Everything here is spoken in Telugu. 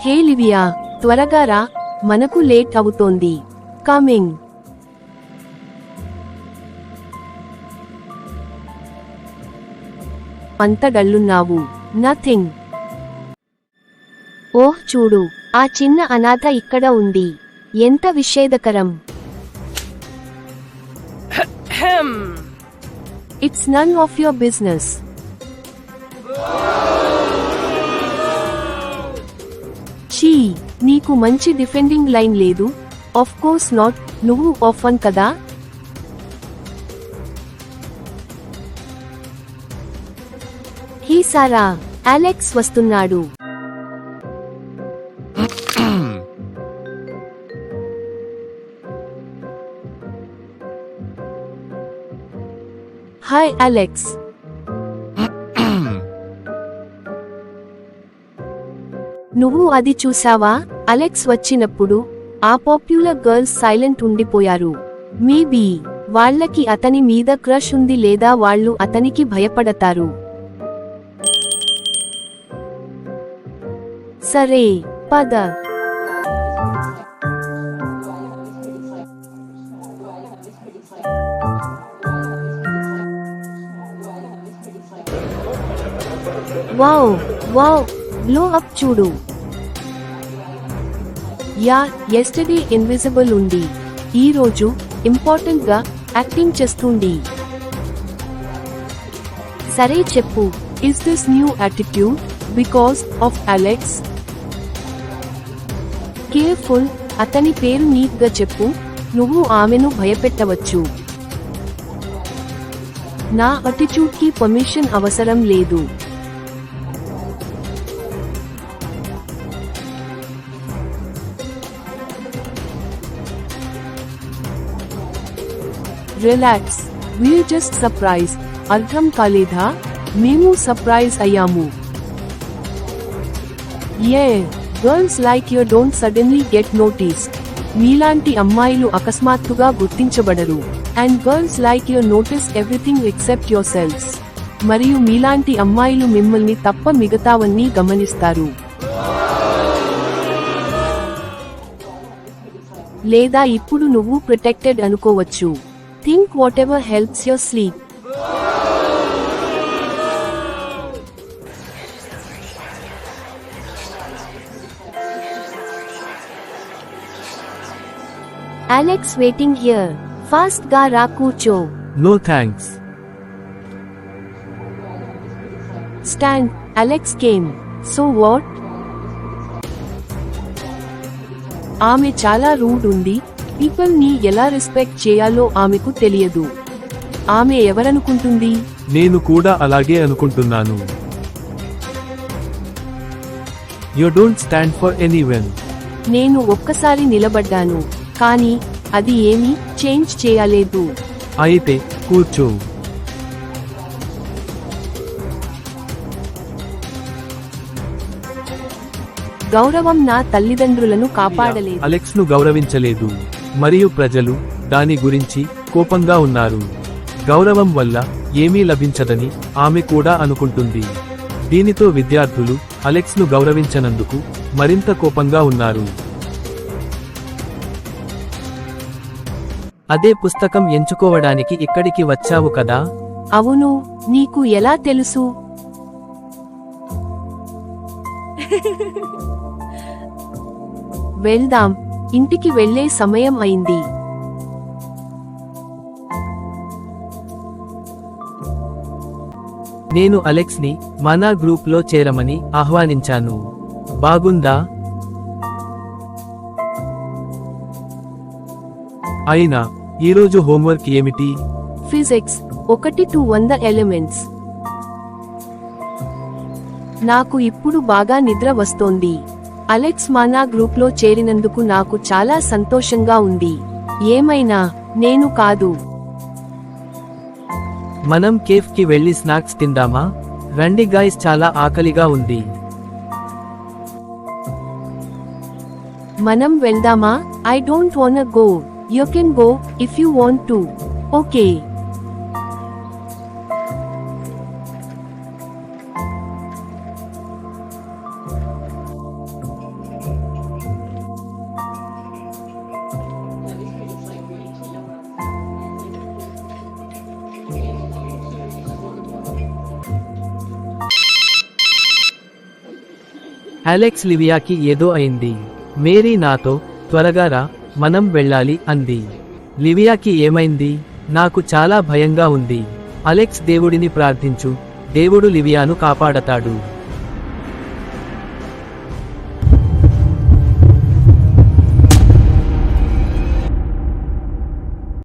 హే లివియా, త్వరగా రా, మనకు లేట్ అవుతోంది. కమింగ్. అంత డల్లున్నావు. నథింగ్. ఓహ్ చూడు, ఆ చిన్న అనాథ ఇక్కడ ఉంది. ఎంత విషేదకరం. It's none of your business. చీ, నీకు మంచి డిఫెండింగ్ లైన్ లేదు. ఆఫ్ కోర్స్ నాట్, నువ్వు ఆఫన్ కదా. హీ సారా, అలెక్స్ వస్తున్నాడు. Hi Alex. నువ్వు అది చూసావా? అలెక్స్ వచ్చినప్పుడు ఆ పాపులర్ గర్ల్స్ సైలెంట్ ఉండిపోయారు. మేబీ వాళ్ళకి అతని మీద క్రష్ ఉంది లేదా వాళ్ళు అతనికి భయపడతారు. సరే, పద. వావ్ వావ్, బ్లో అప్ చూడు. యా, యెస్టర్డే ఇన్విజిబుల్ ఉంది, ఈ రోజు ఇంపార్టెంట్ గా యాక్టింగ్ చేస్తుంది. సరే చెప్పు, is this new attitude because of Alex? Careful, అతని పేరు నీట్ గా చెప్పు. నువ్వు ఆమెను భయపెట్టవచ్చు. నా అటిట్యూడ్ కి పర్మిషన్ అవసరం లేదు. Relax, we're just surprise. అర్థం కాలేదా? మేము సర్ప్రైజ్ అయ్యాము. Yeah, girls like you don't suddenly get noticed. మీలాంటి అమ్మాయిలు అకస్మాత్తుగా గుర్తించబడరు. And girls like you notice everything except yourselves. మరియు మీలాంటి అమ్మాయిలు మిమ్మల్ని తప్ప మిగతావన్నీ గమనిస్తారు. లేదా ఇప్పుడు నువ్వు ప్రొటెక్టెడ్ అనుకోవచ్చు. Think whatever helps your sleep. Alex waiting here. Fast గా రా, కూర్చో. No thanks. Stand. Alex came. So what? ఆమె చాలా రూడ్ ఉంది. పీపుల్ ని ఎలా రెస్పెక్ట్ చేయాలో ఆమెకు తెలియదు. ఆమె ఎవరనుకుంటుంది? నేను కూడా అలాగే అనుకుంటున్నాను. You don't stand for anyone. నేను ఒక్కసారి నిలబడ్డాను, కానీ అది ఏమీ చేంజ్ చేయలేదు. అయితే కూర్చో. గౌరవం నా తల్లిదండ్రులను కాపాడలేదు. అలెక్స్ ను గౌరవించలేదు మరియు ప్రజలు దాని గురించి కోపంగా ఉన్నారు. గౌరవం వల్ల ఏమీ లభించదని ఆమె కూడా అనుకుంటుంది. దీనితో విద్యార్థులు అలెక్స్ ను గౌరవించనందుకు మరింత కోపంగా ఉన్నారు. అదే పుస్తకం ఎంచుకోవడానికి ఇక్కడికి వచ్చావు కదా? అవును, నీకు ఎలా తెలుసు? వెళ్దాం, ఇంటికి వెళ్ళే సమయం అయింది. నేను అలెక్స్ ని మన గ్రూప్ లో చేరమని ఆహ్వానించాను. బాగుందా? అయినా ఈరోజు హోంవర్క్ ఏమిటి? Physics 1 to 100 elements. నాకు ఇప్పుడు బాగా నిద్ర వస్తోంది. అలెక్స్ మన గ్రూప్లో చేరినందుకు నాకు చాలా సంతోషంగా ఉంది. ఏమైనా నేను కాదు. మనం కేఫ్ కి వెళ్లి స్నాక్స్ తిందామా? రండి గాయ్స్, చాలా ఆకలిగా ఉంది. మనం వెళ్దామా? I don't want go. You can go if you want to. Okay. Alex లివియాకి ఏదో అయింది. మేరీ నాతో త్వరగా రా, మనం వెళ్ళాలి అంది. లివియాకి ఏమైంది? నాకు చాలా భయంగా ఉంది. అలెక్స్ దేవుడిని ప్రార్థించు, దేవుడు లివియాను కాపాడతాడు.